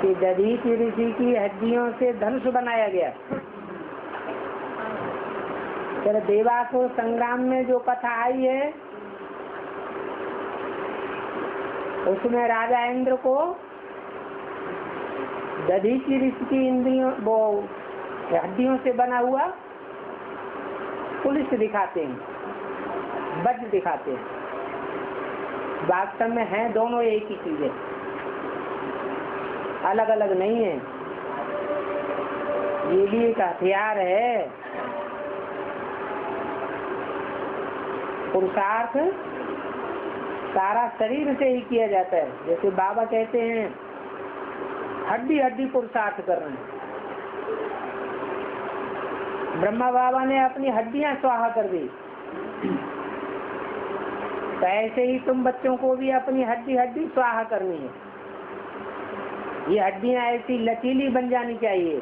कि दधीचि ऋषि की हड्डियों से धनुष बनाया गया। फिर देवासुर संग्राम में जो कथा आई है उसमें राजा इंद्र को दधीचि ऋषि की इंद्रियों वो हड्डियों से बना हुआ पुलिस दिखाते हैं, वज्र दिखाते हैं। वास्तव में है दोनों एक ही चीज है, अलग अलग नहीं है। ये भी एक हथियार है। पुरुषार्थ सारा शरीर से ही किया जाता है। जैसे बाबा कहते हैं हड्डी हड्डी पुरुषार्थ कर रहे हैं। ब्रह्मा बाबा ने अपनी हड्डियां स्वाहा कर दी, तो ऐसे ही तुम बच्चों को भी अपनी हड्डी हड्डी स्वाहा करनी है। ये हड्डियां ऐसी लचीली बन जानी चाहिए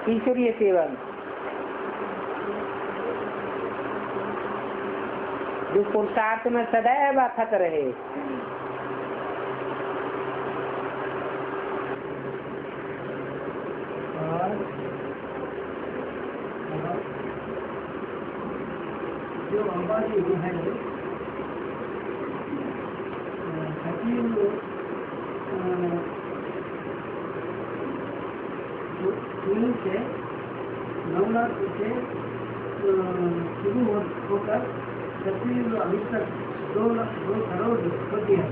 ईश्वरीय सेवा में, जो पुरुषार्थ में सदैव अथक रहे। जो अंबाजी है से 9 लाख से शुरू होकर 36 अभी तक 2 करोड़ होती है।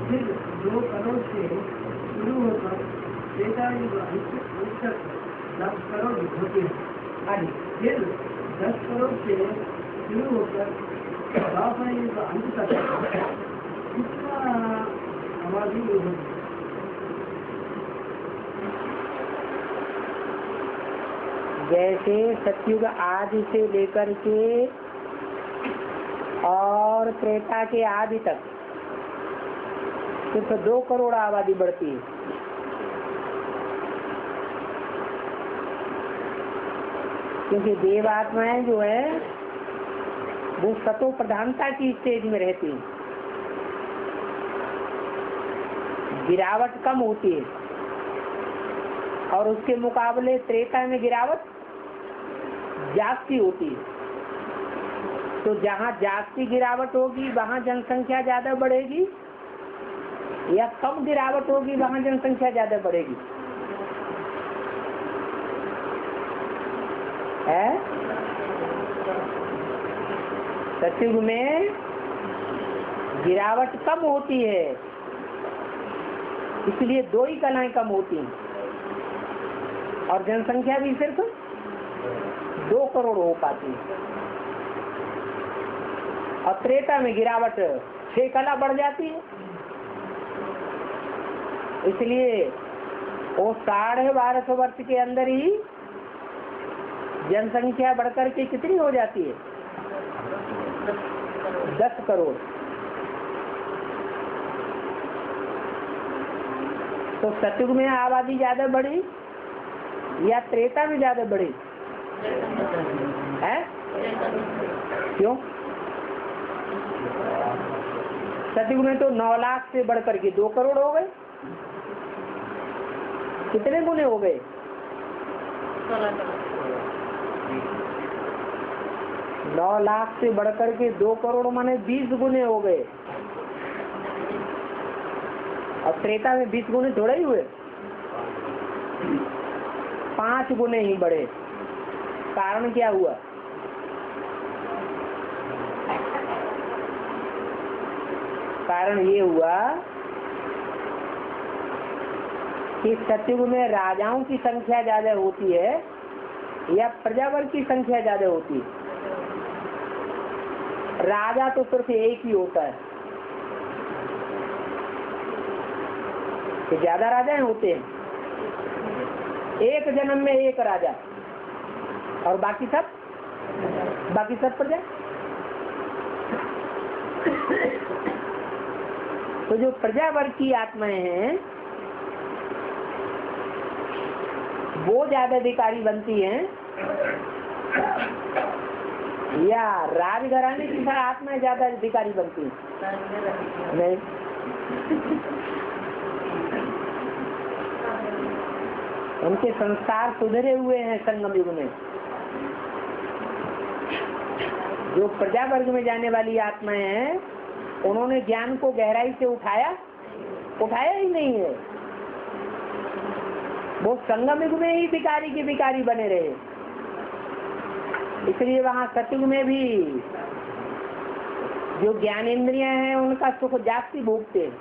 फिर 2 करोड़ से शुरू होकर 43 अभी तक 10 करोड़ होती है। फिर 10 करोड़ से शुरू होकर 12 अंत तक कितना आबादी होगी। जैसे सतयुग आदि से लेकर के और त्रेता के आदि तक सिर्फ 2 करोड़ आबादी बढ़ती है। क्योंकि देव आत्माएं जो है वो सतो प्रधानता की स्टेज में रहती है, गिरावट कम होती है। और उसके मुकाबले त्रेता में गिरावट जास्ती होती है। तो जहाँ जास्ती गिरावट होगी वहाँ जनसंख्या ज्यादा बढ़ेगी, या कम गिरावट होगी वहाँ जनसंख्या ज्यादा बढ़ेगी। है सतयुग में गिरावट कम होती है, इसलिए 2 ही कलाएं कम होती हैं, और जनसंख्या भी सिर्फ 2 करोड़ हो पाती है। और त्रेता में गिरावट 6 कला बढ़ जाती है। इसलिए वो 1250 वर्ष के अंदर ही जनसंख्या बढ़कर के कितनी हो जाती है? 10 करोड़। तो सतयुग में आबादी ज्यादा बढ़ी या त्रेता में ज्यादा बढ़ी है? क्यों? सतयुग में तो 9 लाख से बढ़कर के 2 करोड़ हो गए। कितने गुने हो गए? 9 लाख से बढ़कर के 2 करोड़ माने 20 गुने हो गए। और त्रेता में 20 गुने थोड़े ही हुए, 5 गुने ही बढ़े। कारण क्या हुआ? कारण ये हुआ कि सतयुग में राजाओं की संख्या ज्यादा होती है या प्रजावर्ग की संख्या ज्यादा होती है? राजा तो सिर्फ एक ही होता है, कि ज्यादा राजाएं होते हैं। एक जन्म में एक राजा और बाकी सब प्रजा। तो जो प्रजावर्ग की आत्माएं हैं वो ज्यादा अधिकारी बनती हैं या राजघराने की आत्माएं ज्यादा अधिकारी बनती हैं? नहीं, उनके संस्कार सुधरे हुए हैं संगम युग में। जो प्रजा वर्ग में जाने वाली आत्माएं हैं, उन्होंने ज्ञान को गहराई से उठाया ही नहीं है। वो संगम युग में ही भिखारी के भिखारी बने रहे। इसलिए वहाँ सतयुग में भी जो ज्ञानेंद्रियां हैं उनका सुख जास्ती भोगते हैं,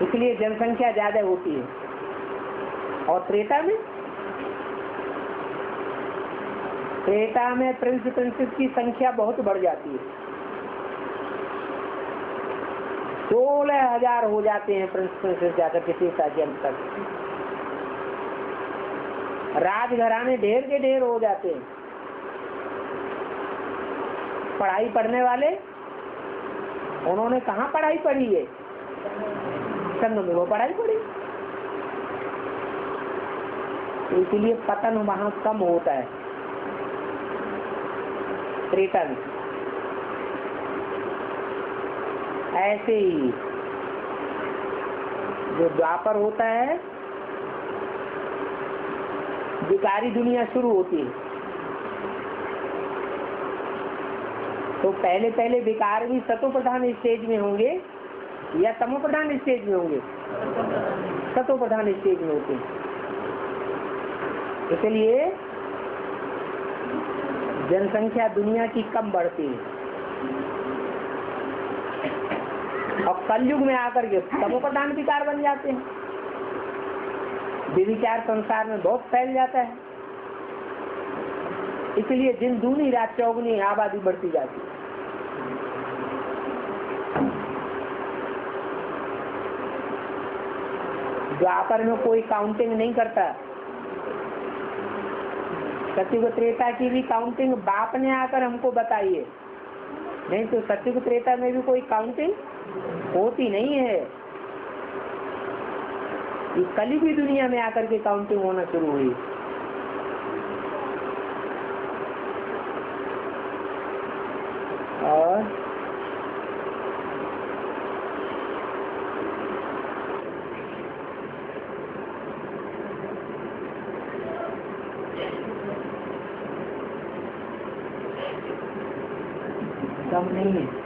इसलिए जनसंख्या ज्यादा होती है। और त्रेता में प्रिंसेस की संख्या बहुत बढ़ जाती है। 16,000 हो जाते हैं प्रिंसेस जाकर के त्रेता के अंत तक। राजघराने ढेर के ढेर हो जाते हैं। पढ़ाई पढ़ने वाले, उन्होंने कहाँ पढ़ाई पढ़ी है? संगम में वो पढ़ाई पढ़ी, तो इसलिए पतन वहां कम होता है त्रेता में। ऐसे ही जो द्वापर होता है, विकारी दुनिया शुरू होती है। तो पहले विकार भी सतो प्रधान स्टेज में होंगे या तमो प्रधान स्टेज में होंगे? सतो प्रधान स्टेज में होते हैं। इसलिए जनसंख्या दुनिया की कम बढ़ती है। और कलयुग में आकर के तमो प्रधान विकार बन जाते हैं। विचार संसार में बहुत फैल जाता है। इसलिए दिन दूनी रात चौगुनी आबादी बढ़ती जाती है। द्वापर में कोई काउंटिंग नहीं करता। सतयुग त्रेता की भी काउंटिंग बाप ने आकर हमको बताई है, नहीं तो सतयुग त्रेता में भी कोई काउंटिंग होती नहीं है। ये कलयुगी दुनिया में आकर के काउंटिंग होना शुरू हुई। और कम नहीं है।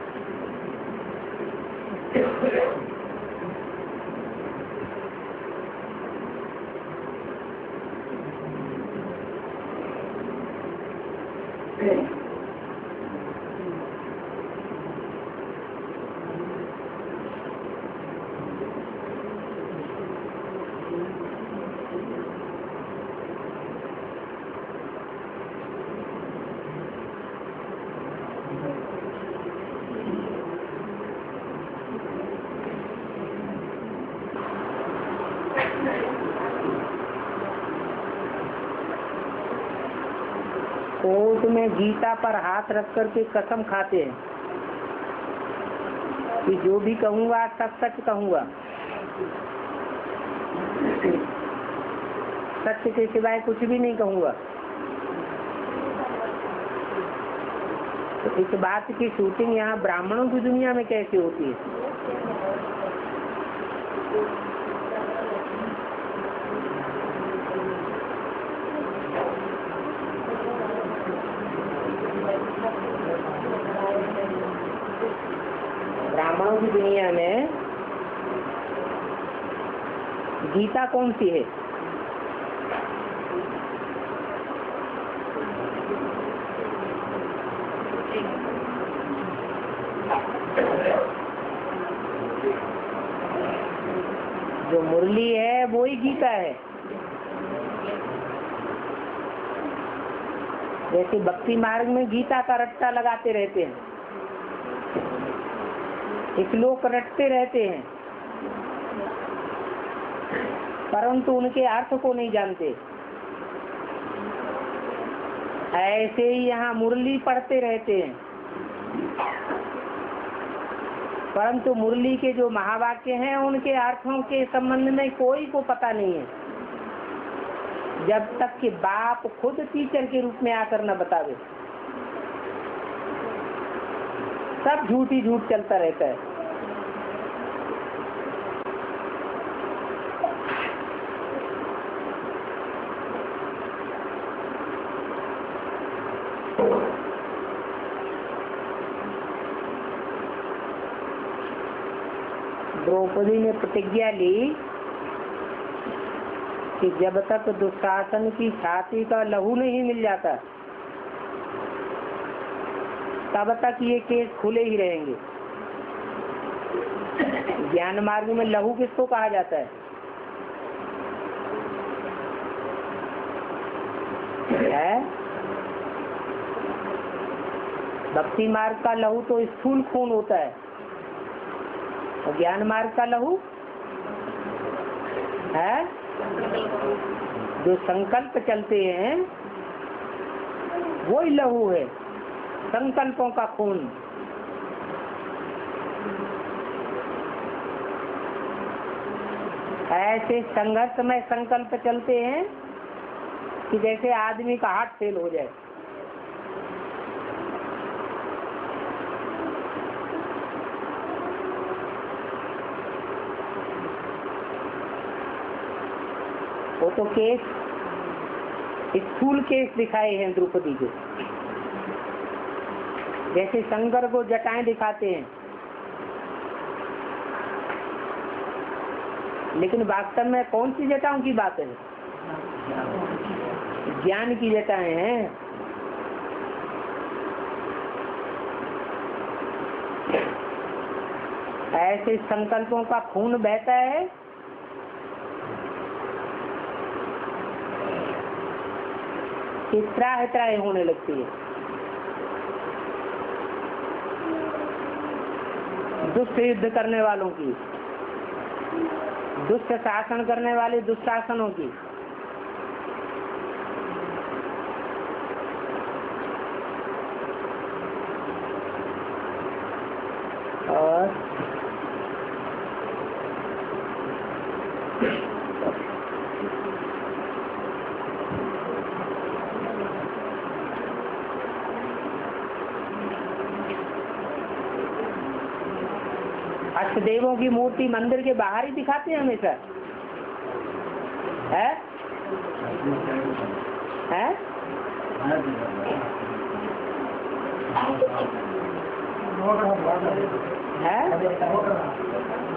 कोर्ट में गीता पर हाथ रख करके कसम खाते हैं कि जो भी कहूँगा सब सच कहूँगा, सत्य के सिवाय कुछ भी नहीं कहूँगा। तो इस बात की शूटिंग यहाँ ब्राह्मणों की दुनिया में कैसे होती है? ब्राह्मणों की दुनिया में गीता कौन सी है? जो मुरली है वो ही गीता है। जैसे भक्ति मार्ग में गीता का रट्टा लगाते रहते हैं, श्लोक रटते रहते हैं, परंतु उनके अर्थ को नहीं जानते। ऐसे ही यहाँ मुरली पढ़ते रहते हैं, परंतु मुरली के जो महावाक्य हैं उनके अर्थों के संबंध में कोई को पता नहीं है। जब तक कि बाप खुद टीचर के रूप में आकर न बतावे, सब झूठ ही झूठ चलता रहता है। द्रौपदी ने प्रतिज्ञा ली कि जब तक दुशासन की छाती का लहू नहीं मिल जाता तब तक ये केस खुले ही रहेंगे। ज्ञान मार्ग में लहू किसको कहा जाता है? भक्ति मार्ग का लहू तो स्थूल खून होता है और ज्ञान मार्ग का लहू है जो संकल्प चलते हैं, वही लहू है, संकल्पों का खून। ऐसे संघर्ष में संकल्प चलते हैं कि जैसे आदमी का हार्ट फेल हो जाए। वो तो केस स्थूल केस दिखाए हैं द्रौपदी को, जैसे शंकर को जटाएं दिखाते हैं, लेकिन वास्तव में कौन सी जटाओं की बात है? ज्ञान की जटाएं हैं। ऐसे संकल्पों का खून बहता है कि त्राह त्राह होने लगती है। दुष्ट युद्ध करने वालों की, दुष्ट शासन करने वाले दुशासनों की, और अष्टदेवों की मूर्ति मंदिर के बाहर ही दिखाते हैं हमेशा, है? है?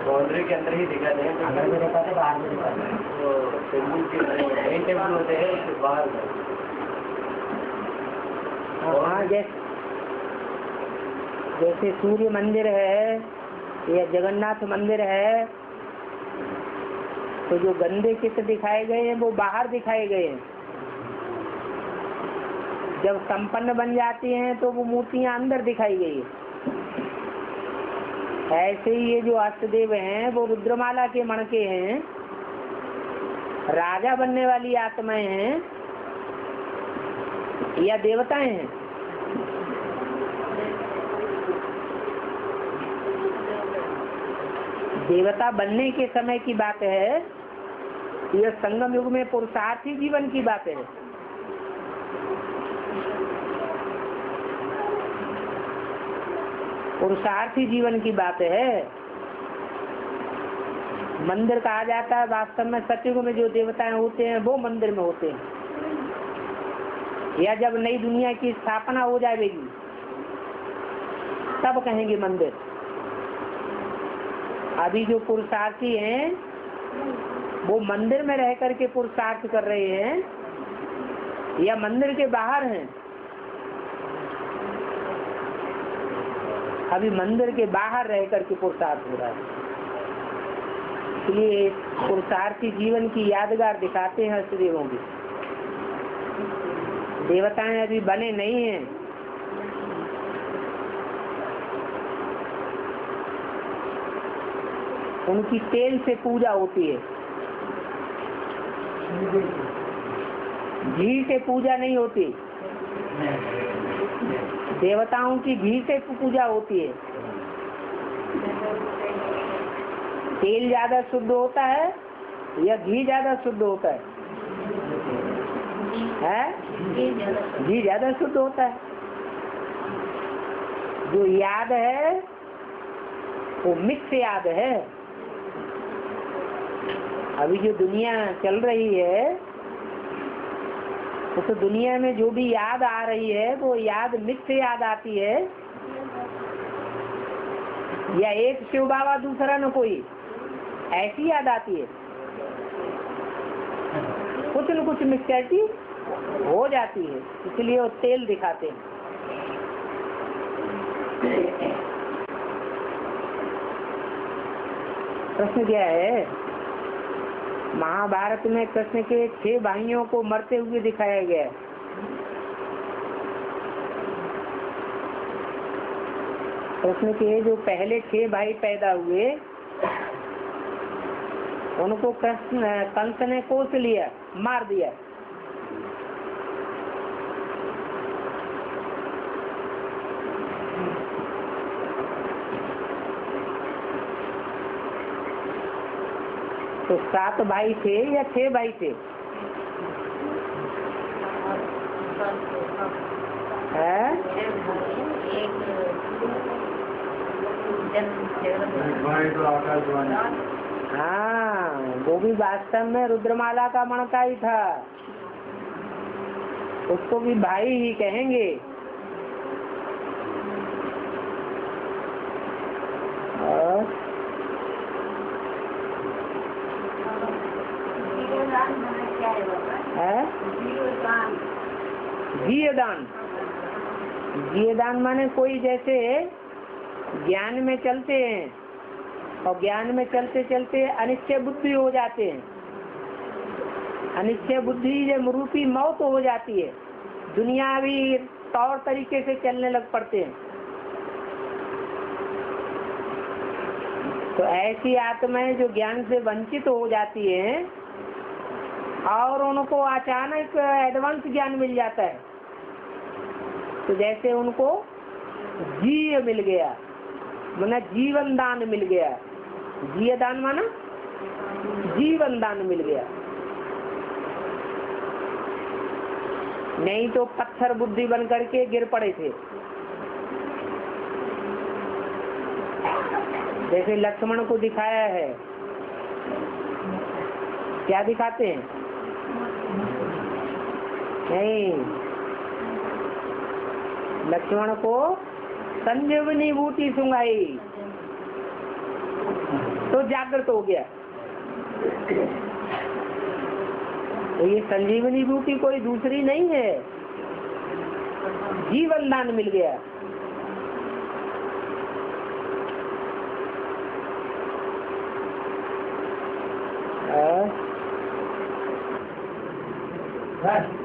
बाउंड्री के अंदर ही दिखाते हैं, अंदर में दिखाते बाहर में दिखाते हैं। तो टेबल के टेबल होते हैं बाहर में। हाँ, जैसे सूर्य मंदिर है या जगन्नाथ मंदिर है, तो जो गंदे चित्र दिखाए गए हैं वो बाहर दिखाए गए हैं। जब संपन्न बन जाती हैं तो वो मूर्तियां अंदर दिखाई गई है। ऐसे ही ये जो अष्टदेव हैं वो रुद्रमाला के मणके हैं, राजा बनने वाली आत्माएं हैं या देवताएं हैं? देवता बनने के समय की बात है, यह संगम युग में पुरुषार्थी जीवन की बात है। पुरुषार्थी जीवन की बात है। मंदिर कहा जाता है, वास्तव में सतयुग में जो देवताएं होते हैं वो मंदिर में होते हैं, या जब नई दुनिया की स्थापना हो जाएगी तब कहेंगे मंदिर। अभी जो पुरुषार्थी हैं वो मंदिर में रह करके पुरुषार्थ कर रहे हैं या मंदिर के बाहर हैं? अभी मंदिर के बाहर रह करके पुरुषार्थ हो रहा है। इसलिए पुरुषार्थी जीवन की यादगार दिखाते हैं अष्टदेवों की। देवताएं अभी बने नहीं हैं। उनकी तेल से पूजा होती है, घी से पूजा नहीं होती। देवताओं की घी से पूजा होती है। तेल ज्यादा शुद्ध होता है या घी ज्यादा शुद्ध होता है? है, जी ज्यादा शुद्ध होता है। जो याद है वो मिक्स याद है। अभी जो दुनिया चल रही है तो दुनिया में जो भी याद आ रही है वो याद मिक्स याद आती है, या एक शिव बाबा दूसरा न कोई, ऐसी याद आती है। कुछ न कुछ मिक्सचरिटी हो जाती है, इसलिए वो तेल दिखाते हैं। प्रश्न क्या है? महाभारत में कृष्ण के 6 भाइयों को मरते हुए दिखाया गया है। कृष्ण के जो पहले 6 भाई पैदा हुए उनको कृष्ण कंस ने कोस लिया, मार दिया। तो 7 भाई थे या 6 भाई थे? हाँ, वो भी वास्तव में रुद्रमाला का मणका ही था, उसको भी भाई ही कहेंगे। और जीयदान, जीयदान माने कोई जैसे ज्ञान में चलते हैं और ज्ञान में चलते चलते अनिश्चय बुद्धि हो जाते हैं। अनिश्चय बुद्धि जब रूपी मौत हो जाती है, दुनियावी तौर तरीके से चलने लग पड़ते हैं। तो ऐसी आत्माएं जो ज्ञान से वंचित हो जाती हैं और उनको अचानक एडवांस ज्ञान मिल जाता है, तो जैसे उनको जीय मिल गया, माना जीवन दान मिल गया। जीय दान माना जीवन दान मिल गया। नहीं तो पत्थर बुद्धि बन करके गिर पड़े थे। जैसे लक्ष्मण को दिखाया है, क्या दिखाते हैं? नहीं, लक्ष्मण को संजीवनी बूटी सुंघाई तो जागृत हो गया। तो ये संजीवनी बूटी कोई दूसरी नहीं है, जीवन दान मिल गया। हाँ